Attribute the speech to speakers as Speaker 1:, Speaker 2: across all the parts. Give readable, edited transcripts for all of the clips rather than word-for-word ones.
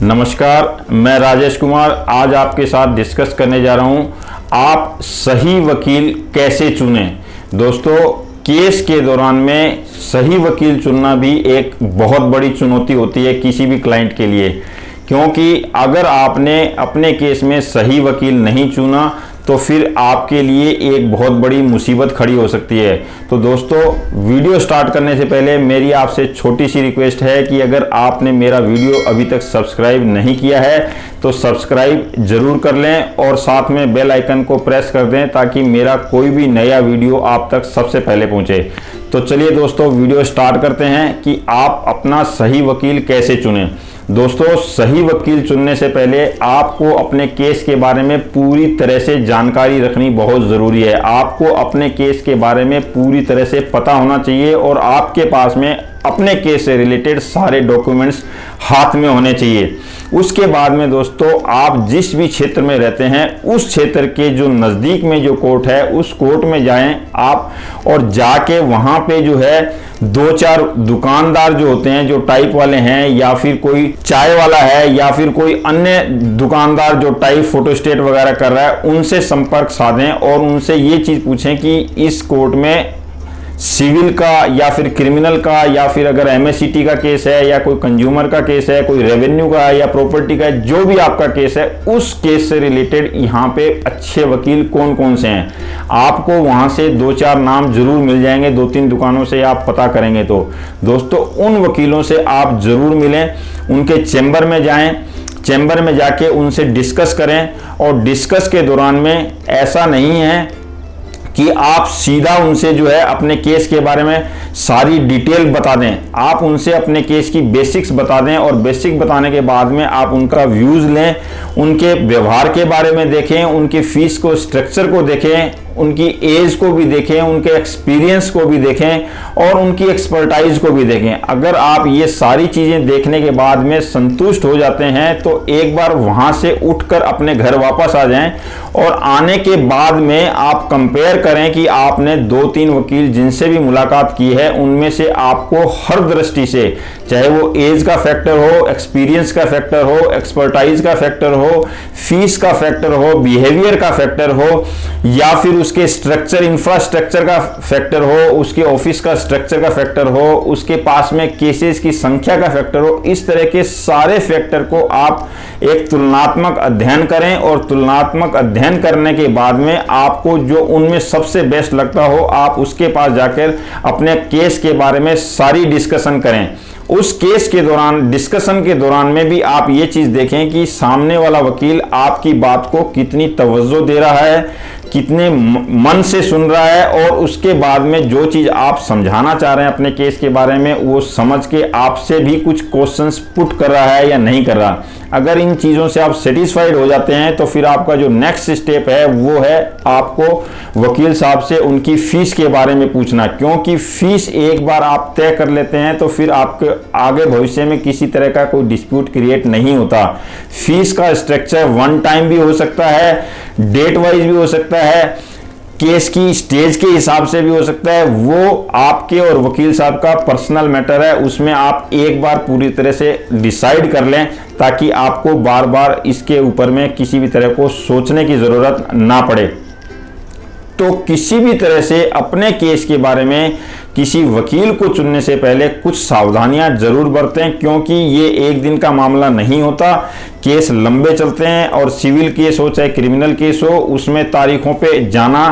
Speaker 1: नमस्कार, मैं राजेश कुमार आज आपके साथ डिस्कस करने जा रहा हूं, आप सही वकील कैसे चुनें। दोस्तों, केस के दौरान में सही वकील चुनना भी एक बहुत बड़ी चुनौती होती है किसी भी क्लाइंट के लिए, क्योंकि अगर आपने अपने केस में सही वकील नहीं चुना तो फिर आपके लिए एक बहुत बड़ी मुसीबत खड़ी हो सकती है। तो दोस्तों, वीडियो स्टार्ट करने से पहले मेरी आपसे छोटी सी रिक्वेस्ट है कि अगर आपने मेरा वीडियो अभी तक सब्सक्राइब नहीं किया है तो सब्सक्राइब जरूर कर लें और साथ में बेल आइकन को प्रेस कर दें ताकि मेरा कोई भी नया वीडियो आप तक सबसे पहले पहुंचे। तो चलिए दोस्तों, वीडियो स्टार्ट करते हैं कि आप अपना सही वकील कैसे चुनें। दोस्तों, सही वकील चुनने से पहले आपको अपने केस के बारे में पूरी तरह से जानकारी रखनी बहुत ज़रूरी है। आपको अपने केस के बारे में पूरी तरह से पता होना चाहिए और आपके पास में अपने केस से रिलेटेड सारे डॉक्यूमेंट्स हाथ में होने चाहिए। उसके बाद में दोस्तों, आप जिस भी क्षेत्र में रहते हैं उस क्षेत्र के जो नज़दीक में जो कोर्ट है उस कोर्ट में जाएं आप, और जाके वहाँ पे जो है दो चार दुकानदार जो होते हैं, जो टाइप वाले हैं या फिर कोई चाय वाला है या फिर कोई अन्य दुकानदार जो टाइप फोटोस्टेट वगैरह कर रहा है, उनसे संपर्क साधें और उनसे ये चीज़ पूछें कि इस कोर्ट में सिविल का या फिर क्रिमिनल का या फिर अगर एमएससीटी का केस है या कोई कंज्यूमर का केस है, कोई रेवेन्यू का है या प्रॉपर्टी का है, जो भी आपका केस है उस केस से रिलेटेड यहाँ पे अच्छे वकील कौन कौन से हैं। आपको वहाँ से दो चार नाम जरूर मिल जाएंगे, दो तीन दुकानों से आप पता करेंगे तो दोस्तों उन वकीलों से आप जरूर मिलें, उनके चैम्बर में जाएं, चैम्बर में जाके उनसे डिस्कस करें। और डिस्कस के दौरान में ऐसा नहीं है कि आप सीधा उनसे जो है अपने केस के बारे में सारी डिटेल बता दें। आप उनसे अपने केस की बेसिक्स बता दें और बेसिक बताने के बाद में आप उनका व्यूज़ लें, उनके व्यवहार के बारे में देखें, उनकी फीस को स्ट्रक्चर को देखें, उनकी एज को भी देखें, उनके एक्सपीरियंस को भी देखें और उनकी एक्सपर्टाइज को भी देखें। अगर आप ये सारी चीज़ें देखने के बाद में संतुष्ट हो जाते हैं तो एक बार वहाँ से उठकर अपने घर वापस आ जाएं और आने के बाद में आप कंपेयर करें कि आपने दो तीन वकील जिनसे भी मुलाकात की है उनमें से आपको हर दृष्टि से, चाहे वो एज का फैक्टर हो, एक्सपीरियंस का फैक्टर हो, एक्सपर्टाइज का फैक्टर हो, फीस का फैक्टर हो, बिहेवियर का फैक्टर हो या फिर उसके स्ट्रक्चर इंफ्रास्ट्रक्चर का फैक्टर हो, उसके ऑफिस का स्ट्रक्चर का फैक्टर हो, उसके पास में केसेस की संख्या का फैक्टर हो, इस तरह के सारे फैक्टर को आप एक तुलनात्मक अध्ययन करें और तुलनात्मक अध्ययन करने के बाद में आपको जो उनमें सबसे बेस्ट लगता हो आप उसके पास जाकर अपने केस के बारे में सारी डिस्कशन करें। उस केस के दौरान, डिस्कशन के दौरान में भी आप ये चीज़ देखें कि सामने वाला वकील आपकी बात को कितनी तवज्जो दे रहा है, कितने मन से सुन रहा है और उसके बाद में जो चीज़ आप समझाना चाह रहे हैं अपने केस के बारे में वो समझ के आपसे भी कुछ क्वेश्चंस पुट कर रहा है या नहीं कर रहा। अगर इन चीज़ों से आप सेटिस्फाइड हो जाते हैं तो फिर आपका जो नेक्स्ट स्टेप है वो है आपको वकील साहब से उनकी फ़ीस के बारे में पूछना, क्योंकि फ़ीस एक बार आप तय कर लेते हैं तो फिर आपके आगे भविष्य में किसी तरह का कोई डिस्प्यूट क्रिएट नहीं होता। फीस का स्ट्रक्चर वन टाइम भी हो सकता है, डेट वाइज भी हो सकता है, केस की स्टेज के हिसाब से भी हो सकता है। वो आपके और वकील साहब का पर्सनल मैटर है, उसमें आप एक बार पूरी तरह से डिसाइड कर लें ताकि आपको बार बार इसके ऊपर में किसी भी तरह को सोचने की ज़रूरत ना पड़े। तो किसी भी तरह से अपने केस के बारे में किसी वकील को चुनने से पहले कुछ सावधानियां जरूर बरतें, क्योंकि ये एक दिन का मामला नहीं होता। केस लंबे चलते हैं और सिविल केस हो चाहे क्रिमिनल केस हो, उसमें तारीखों पे जाना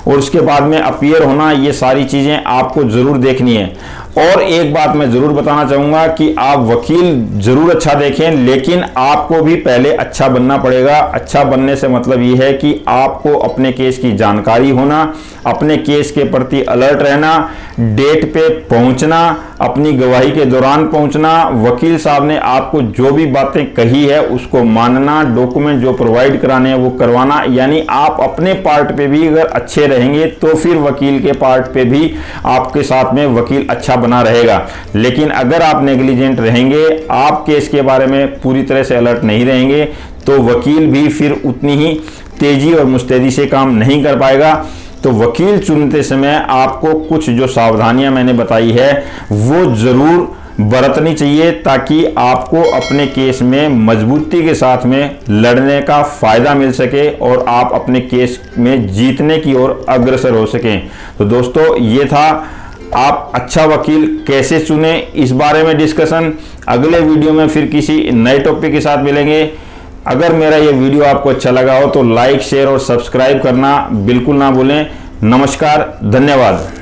Speaker 1: और उसके बाद में अपीयर होना, ये सारी चीज़ें आपको ज़रूर देखनी है। और एक बात मैं ज़रूर बताना चाहूँगा कि आप वकील ज़रूर अच्छा देखें, लेकिन आपको भी पहले अच्छा बनना पड़ेगा। अच्छा बनने से मतलब ये है कि आपको अपने केस की जानकारी होना, अपने केस के प्रति अलर्ट रहना, डेट पे पहुंचना, अपनी गवाही के दौरान पहुंचना, वकील साहब ने आपको जो भी बातें कही है उसको मानना, डॉक्यूमेंट जो प्रोवाइड कराने हैं वो करवाना। यानी आप अपने पार्ट पे भी अगर अच्छे रहेंगे तो फिर वकील के पार्ट पे भी आपके साथ में वकील अच्छा बना रहेगा। लेकिन अगर आप नेग्लिजेंट रहेंगे, आप केस के बारे में पूरी तरह से अलर्ट नहीं रहेंगे तो वकील भी फिर उतनी ही तेजी और मुस्तैदी से काम नहीं कर पाएगा। तो वकील चुनते समय आपको कुछ जो सावधानियां मैंने बताई है वो ज़रूर बरतनी चाहिए ताकि आपको अपने केस में मजबूती के साथ में लड़ने का फायदा मिल सके और आप अपने केस में जीतने की ओर अग्रसर हो सकें। तो दोस्तों ये था आप अच्छा वकील कैसे चुने इस बारे में डिस्कशन। अगले वीडियो में फिर किसी नए टॉपिक के साथ मिलेंगे। अगर मेरा ये वीडियो आपको अच्छा लगा हो तो लाइक शेयर और सब्सक्राइब करना बिल्कुल ना भूलें। नमस्कार, धन्यवाद।